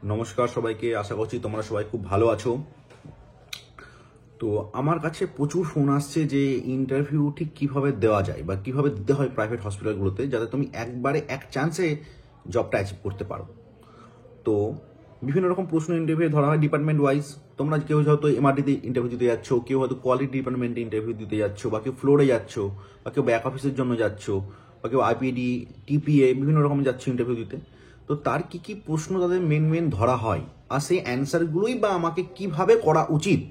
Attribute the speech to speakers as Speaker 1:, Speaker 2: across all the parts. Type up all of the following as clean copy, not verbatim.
Speaker 1: নমস্কার সবাইকে, আশা করছি তোমরা সবাই খুব ভালো আছো। তো আমার কাছে প্রচুর ফোন আসছে যে ইন্টারভিউ ঠিক কিভাবে দেওয়া যায় বা কিভাবে দিতে হয় প্রাইভেট হসপিটালগুলোতে, যাতে তুমি একবারে এক চান্সে জবটা অ্যাচিভ করতে পারো। তো বিভিন্ন রকম প্রশ্ন ইন্টারভিউ ধরা হয় ডিপার্টমেন্ট ওয়াইজ। তোমরা কেউ হয়তো এমআরডিতে ইন্টারভিউ দিতে যাচ্ছ, কেউ হয়তো কোয়ালিটি ডিপার্টমেন্টে ইন্টারভিউ দিতে যাচ্ছ, বা কেউ ফ্লোরে যাচ্ছ, বা কেউ ব্যাক অফিসের জন্য যাচ্ছ, বা কেউ আইপিডি, টিপিএ বিভিন্ন রকম যাচ্ছ ইন্টারভিউ দিতে। তো তার কি কি প্রশ্ন তাদের মেন ধরা হয়, আর সেই অ্যান্সারগুলোই বা আমাকে কিভাবে করা উচিত,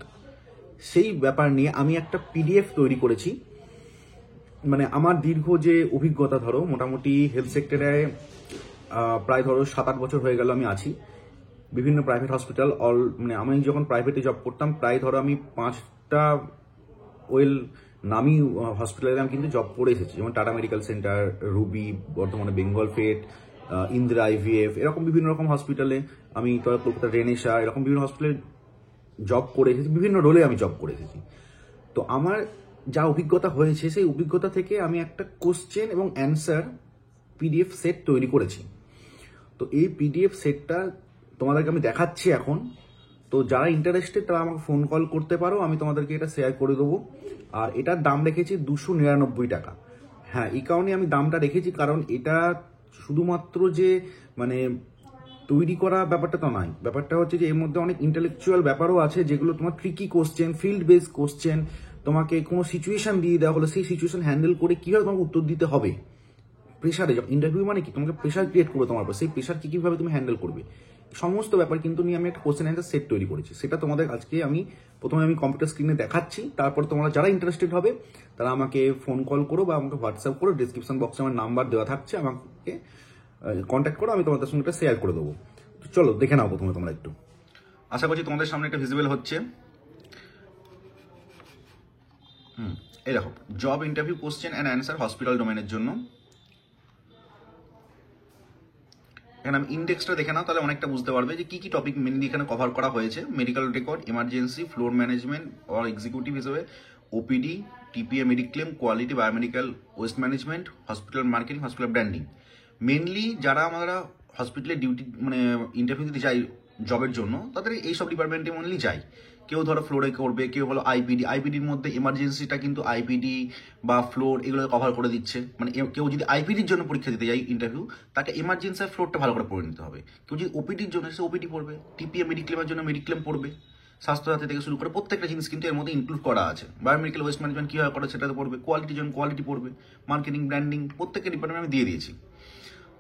Speaker 1: সেই ব্যাপার নিয়ে আমি একটা পিডিএফ তৈরি করেছি। মানে আমার দীর্ঘ যে অভিজ্ঞতা, ধরো মোটামুটি হেলথ সেক্টরে প্রায় ধরো 7-8 বছর হয়ে গেল আমি আছি। বিভিন্ন প্রাইভেট হসপিটাল মানে আমি যখন প্রাইভেটে জব করতাম, প্রায় ধরো আমি 5টা ওয়েল নামি হসপিটালে আমি কিন্তু জব করে এসেছি, যেমন টাটা মেডিকেল সেন্টার, রুবি, বর্তমানে বেঙ্গল ফেট, ইন্দিরা আইভিএফ, এরকম বিভিন্ন রকম হসপিটালে আমি, কলকাতা রেনেসা, এরকম বিভিন্ন হসপিটালে জব করে এসেছি, বিভিন্ন রোলে আমি জব করে এসেছি। তো আমার যা অভিজ্ঞতা হয়েছে, সেই অভিজ্ঞতা থেকে আমি একটা কোশ্চেন এবং অ্যান্সার পিডিএফ সেট তৈরি করেছি। তো এই পিডিএফ সেটটা তোমাদেরকে আমি দেখাচ্ছি এখন। তো যারা ইন্টারেস্টেড তারা আমাকে ফোন কল করতে পারো, আমি তোমাদেরকে এটা শেয়ার করে দেবো। আর এটার দাম রেখেছি 299 টাকা। হ্যাঁ, এই কারণে আমি দামটা রেখেছি, কারণ এটা শুধুমাত্র যে মানে তৈরি করা ব্যাপারটা তো নয়। ব্যাপারটা হচ্ছে যে এর মধ্যে অনেক ইন্টেলেকচুয়াল ব্যাপারও আছে, যেগুলো তোমার tricky question, field base question. তোমাকে কোনো সিচুয়েশন দিয়ে দেওয়া হলে সেই সিচুয়েশন হ্যান্ডেল করে কিভাবে তোমাকে উত্তর দিতে হবে। প্রেশারে ইন্টারভিউ মানে কি, তোমাকে প্রেশার ক্রিয়েট করবে তোমার উপর, সেই প্রেশার কিভাবে তুমি হ্যান্ডেল করবে, সমস্ত ব্যাপার কিন্তু নিয়ে আমি একটা কোশ্চেন অ্যান্সার সেট তৈরি করেছি। সেটা তোমাদের আজকে প্রথমে আমি কম্পিউটার স্ক্রিনে দেখাচ্ছি। তারপর তোমরা যারা ইন্টারেস্টেড হবে তারা আমাকে ফোন কল করো বা আমাকে হোয়াটসঅ্যাপ করো, ডিসক্রিপশন বক্সে আমার নাম্বার দেওয়া থাকছে, আমাকে কন্ট্যাক্ট করো, আমি তোমাদের সঙ্গে এটা শেয়ার করে দেবো। তো চলো দেখে নাও প্রথমে তোমরা একটু। আশা করছি তোমাদের সামনে একটা ভিজিবল হচ্ছে। এই দেখো, job interview question and answer hospital ডোমেনের জন্য। এখানে আমি ইন্ডেক্সটা দেখে নাও, তাহলে অনেকটা বুঝতে পারবে যে কি কি টপিক মেনলি এখানে কভার করা হয়েছে। Medical record, emergency, floor management or executive হিসেবে OPD, TPA, mediclaim, quality, biomedical, waste management, hospital marketing, hospital branding. Mainly যারা আমরা হসপিটালে ডিউটি মানে ইন্টারভিউ দিতে যাই জবের জন্য, তাদের এইসব ডিপার্টমেন্টে মেনলি যাই। কেউ ধরো ফ্লোরে করবে, কেউ হলো আইপিডির মধ্যে এমার্জেন্সিটা কিন্তু আইপিডি বা ফ্লোর এগুলো কভার করে দিচ্ছে। মানে কেউ যদি আইপিডির জন্য পরীক্ষা দিতে যায় ইন্টারভিউ, তাকে এমার্জেন্সি আর ফ্লোরটা ভালো করে পড়ে নিতে হবে। কেউ যদি ওপিডির জন্য সে ওপিডি পড়বে, টিপিএ মেডিক্লেমের জন্য মেডিক্লেম পড়বে। স্বাস্থ্যসাথী থেকে শুরু করে প্রত্যেকটা জিনিস কিন্তু এর মধ্যে ইনক্লুড করা আছে। বায়োমেডিক্যাল, ওয়েস্ট ম্যানেজমেন্ট কীভাবে করে সেটাতে পড়বে, কোয়ালিটির জন্য কোয়ালিটি পড়বে, মার্কেটিং, ব্র্যান্ডিং, প্রত্যেকটা ডিপার্টমেন্ট আমি দিয়ে দিয়েছি।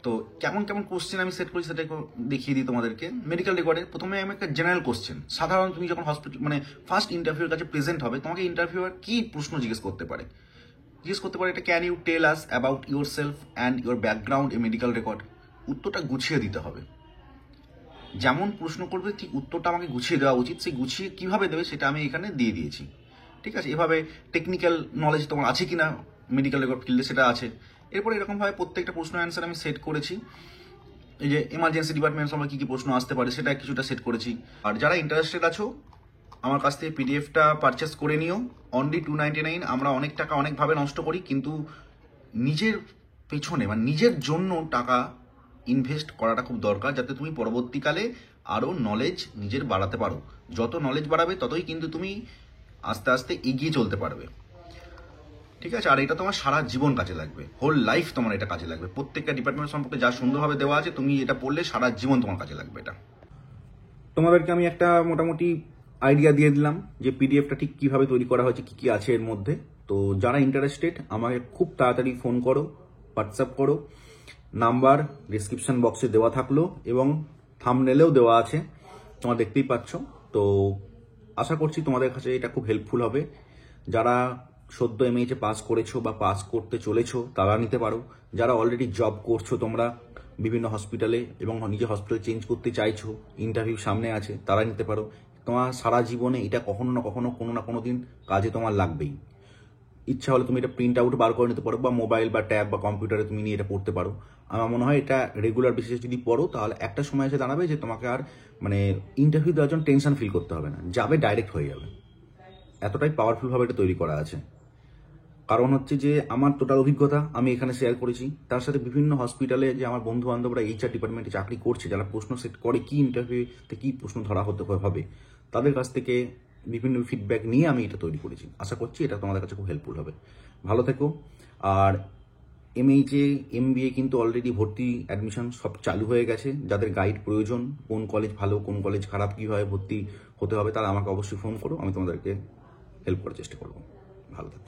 Speaker 1: তো কেমন কেমন কোশ্চেন আমি সেট করেছি সেটা দেখিয়ে দিই তোমাদেরকে। মেডিকেল রেকর্ডে প্রথমে আমি একটা জেনারেল কোশ্চেন, সাধারণ তুমি যখন হসপিটাল মানে ফার্স্ট ইন্টারভিউর কাছে প্রেজেন্ট হবে, তোমাকে ইন্টারভিউয়ার কি প্রশ্ন জিজ্ঞেস করতে পারে। এটা can you tell us about yourself and your background a medical record. উত্তরটা গুছিয়ে দিতে হবে। যেমন প্রশ্ন করবে ঠিক উত্তরটা আমাকে গুছিয়ে দেওয়া উচিত। সেই গুছিয়ে কিভাবে দেবে সেটা আমি এখানে দিয়ে দিয়েছি। ঠিক আছে, এভাবে টেকনিক্যাল নলেজ তোমার আছে কিনা মেডিকেল রেকর্ড ফিল্ডে সেটা আছে। এরপর এরকমভাবে প্রত্যেকটা প্রশ্ন অ্যান্সার আমি সেট করেছি। এই যে এমার্জেন্সি ডিপার্টমেন্ট সময় কী কী প্রশ্ন আসতে পারে সেটা কিছুটা সেট করেছি। আর যারা ইন্টারেস্টেড আছো আমার কাছ থেকে পিডিএফটা পারচেস করে নিও। অনলি 299। আমরা অনেক টাকা অনেকভাবে নষ্ট করি, কিন্তু নিজের পেছনে মানে নিজের জন্য টাকা ইনভেস্ট করাটা খুব দরকার, যাতে তুমি পরবর্তীকালে আরও নলেজ নিজের বাড়াতে পারো। যত নলেজ বাড়াবে ততই কিন্তু তুমি আস্তে আস্তে এগিয়ে চলতে পারবে। ঠিক আছে, আর এটা তোমার সারা জীবন কাজে লাগবে, হোল লাইফ তোমার এটা কাজে লাগবে। প্রত্যেকটা ডিপার্টমেন্ট সম্পর্কে যা সুন্দরভাবে দেওয়া আছে, তুমি এটা পড়লে সারা জীবন তোমার কাজে লাগবে। এটা তোমাদেরকে আমি একটা মোটামুটি আইডিয়া দিয়ে দিলাম যে পিডিএফটা ঠিক কিভাবে তৈরি করা হয়েছে, কি কি আছে এর মধ্যে। তো যারা ইন্টারেস্টেড আমাকে খুব তাড়াতাড়ি ফোন করো, হোয়াটসঅ্যাপ করো। নাম্বার ডিসক্রিপশন বক্সে দেওয়া থাকলো এবং থাম্বনেলেও দেওয়া আছে, তোমরা দেখতেই পাচ্ছ। তো আশা করছি তোমাদের কাছে এটা খুব হেল্পফুল হবে। যারা সদ্য এমএইচে পাস করেছো বা পাস করতে চলেছো তারা নিতে পারো। যারা অলরেডি জব করছো তোমরা বিভিন্ন হসপিটালে এবং নিজে হসপিটাল চেঞ্জ করতে চাইছো, ইন্টারভিউ সামনে আছে, তারা নিতে পারো। তোমার সারা জীবনে এটা কখনো না কখনো কোনো না কোনো দিন কাজে তোমার লাগবেই। ইচ্ছা হলে তুমি এটা প্রিন্ট আউট বার করে নিতে পারো, বা মোবাইল বা ট্যাব বা কম্পিউটারে তুমি নিয়ে এটা পড়তে পারো। আমার মনে হয় এটা রেগুলার বেসিসে যদি পড়ো, তাহলে একটা সময় এসে দাঁড়াবে যে তোমাকে আর মানে ইন্টারভিউ দেওয়ার জন্য টেনশন ফিল করতে হবে না, যাবে ডাইরেক্ট হয়ে যাবে। এতটাই পাওয়ারফুলভাবে এটা তৈরি করা আছে। কারণ হচ্ছে যে আমার টোটাল অভিজ্ঞতা আমি এখানে শেয়ার করেছি, তার সাথে বিভিন্ন হসপিটালে যে আমার বন্ধু বান্ধবরা এইচআর ডিপার্টমেন্টে চাকরি করছে, যারা প্রশ্ন সেট করে কি ইন্টারভিউতে কি প্রশ্ন ধরা হতে হবে, তাদের কাছ থেকে বিভিন্ন ফিডব্যাক নিয়ে আমি এটা তৈরি করেছি। আশা করছি এটা তোমাদের কাছে খুব হেল্পফুল হবে। ভালো থেকো। আর এমএইচএ এমবিএ কিন্তু অলরেডি ভর্তি অ্যাডমিশন সব চালু হয়ে গেছে। যাদের গাইড প্রয়োজন, কোন কলেজ ভালো কোন কলেজ খারাপ, কীভাবে ভর্তি হতে হবে, তারা আমাকে অবশ্যই ফোন করো, আমি তোমাদেরকে হেল্প করার চেষ্টা করবো। ভালো থাকো।